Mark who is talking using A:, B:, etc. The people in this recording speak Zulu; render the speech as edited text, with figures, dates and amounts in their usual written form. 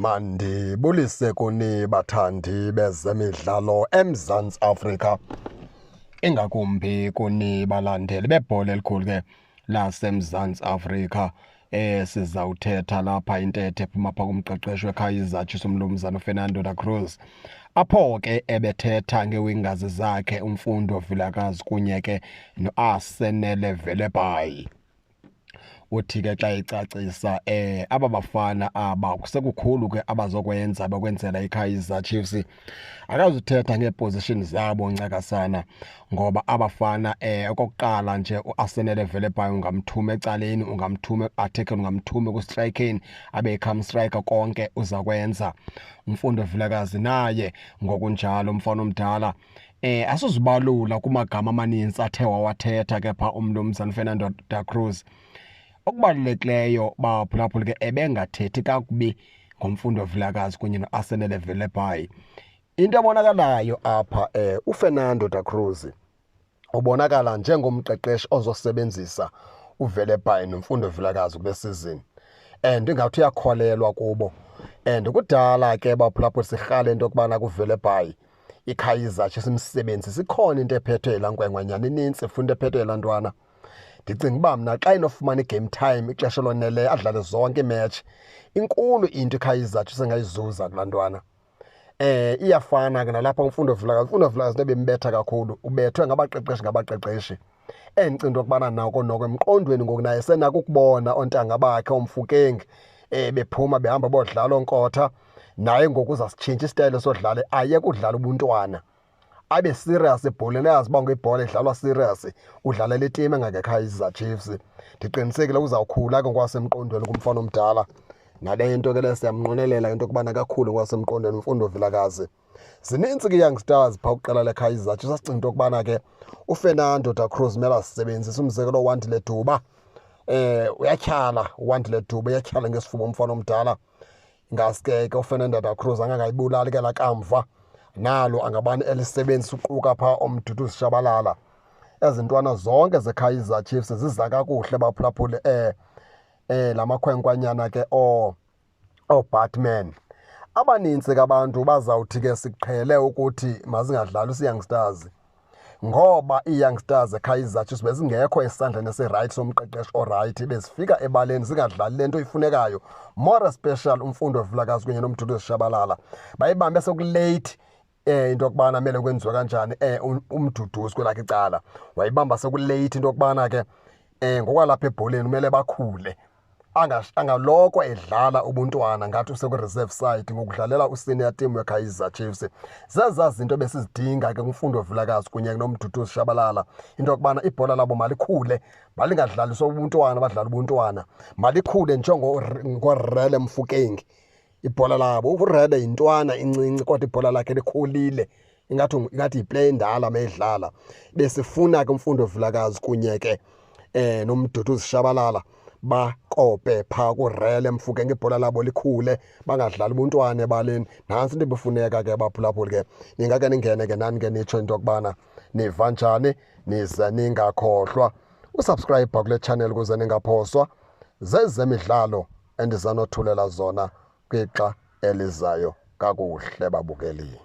A: Mandibulise kuni bathandi bezemidlalo eMzantsi Afrika, ingakumbi kuni balandeli bebhola elikhulu ke laseMzantsi Afrika. Sizawuthetha lapha intethe ephuma apha kumqeqeshi weKaizer Chiefs uMnumzana uFernando da Cruz, apho ke ebethetha ngewingazi zakhe uMfundo Vilakazi kunye ke noArsenal Velebhayi. Uthi ke xa icacisa aba bafana aba kusekukhulu ke abazokwenza bakwenzela iKaizer Chiefs. Akazuthetha ngeeposition zabo ncakasana, ngoba abafana okokuqala nje uArsenal Velebhayi ungamthuma ecaleni, ungamthuma ku-attacking, ungamthuma ku-striking, abe come striker, konke uzakwenza. Umfundo Vilakazi naye ngokunjalo umfana omdala asuzibalula kumagama amaninzi athe wawathetha ke pha uMnumzana Fernando da Cruz. Okubalulekileyo baphulaphuli ke ebengathethi kakubi ngomfundo Vilakazi kunye noArsenal Velebhayi. Into ebonakalayo apha uFernando da Cruz ubonakala njengomqeqeshi ozosebenzisa uVelebhayi nomfundo Vilakazi kule season, and ingathi uyakholelwa kubo. And kudala ke baphulaphuli sihlale into yokubana kuVelebhayi iKaizer Chiefs imsebenzi sikhona into ephethwe yilaa nkwenkwenyana inintsi, funa into ephethwe yilaa ntwana. Ndicinga uba mna xa inofumana i-game time ixesha loneleyo adlale zonke iimetshi, inkulu into iKaizer Chiefs engayizuza kulaa ntwana. Iyafana ke nalapha uMfundo Vilakazi. uMfundo Vilakazi into ebembetha kakhulu, ubethwe ngabaqeqeshi. Endicinga into yokubana noko emqondweni ngoku naye senako ukubona oontanga bakhe oomfukeng bephuma behamba bodlala onkotha. Naye ngoku uzasitshintsha isitayile sodlala, ayeke udlala ubuntwana, abe serious ebholeni, ayazi uba ngebhola edlalwa serious, udlalela itimu engangeKaizer Chiefs. Ndiqinisekile uzawukhula ke ngokwasemqondweni kumfana omdala. Nale into ke le siyamnqwenelela into yokubana kakhulu ngokwasemqondweni uMfundo Vilakazi. Zinintsi ke youngsters phaa kuqala leKaizer Chiefs asicinga into yokubana ke uFernando da Cruz mele asisebenzise. Umzekelo uWandile Duba, uyatyhala uWandile Duba, uyatyhala ngesifuba umfana omdala. Ngaske ke uFernando da Cruz angangayibulali ke laa kamva nalo angabani elisebenzisa uquka phaa oMduduzi Shabalala. Ezi ntwana zonke zeKaizer Chiefs ziza kakuhle baphulaphuli. La makhwenkwanyana ke Batman abanintsi ke abantu bazawuthi ke siqhele ukuthi mazingadlali ii-youngsters, ngoba ii-youngsters eKaizer Chiefs bezingekho esandleni esirayithi somqeqeshi orayithi, bezifika ebaleni zingadlali le nto ifunekayo. More especially uMfundo Vilakazi kunye noMduduzi Shabalala bayibambe sekulate into yokubana mele kwenziwe kanjani. uMduduzi kwelakhe icala wayibamba sekulate into yokubana ke ngokwalapha ebholeni kumele bakhule, angaloko edlala ubuntwana ngathi usekwi-reserve side ngokudlalela usenior team weKaizer Chiefs. Zezaa zinto besizidinga ke kuMfundo Vilakazi kunye noMduduzi Shabalala, into yokubana ibhola labo malikhule, malingadlaliswa ubuntwana, badlala ubuntwana, malikhule njengorele Mofokeng. Ibhola labo, uRele yintwana incinci kodwa ibhola lakhe likhulile, ingathi yiplay endala mayidlala. Besifuna ke uMfundo Vilakazi kunye ke noMduduzi Shabalala bakope phaa kuRele Mofokeng, ibhola labo likhule, bangadlali ubuntwana ebaleni. Nantsi into ebifuneka ke baphulaphuli ke. Ningake ningene ke nani ke nitsho into yokubana niva njani, nize ningakhohlwa usubscribe kule channel ukuze ningaphoswa zezemidlalo endizanothulela zona kwixa elizayo. Kakuhle babukeli.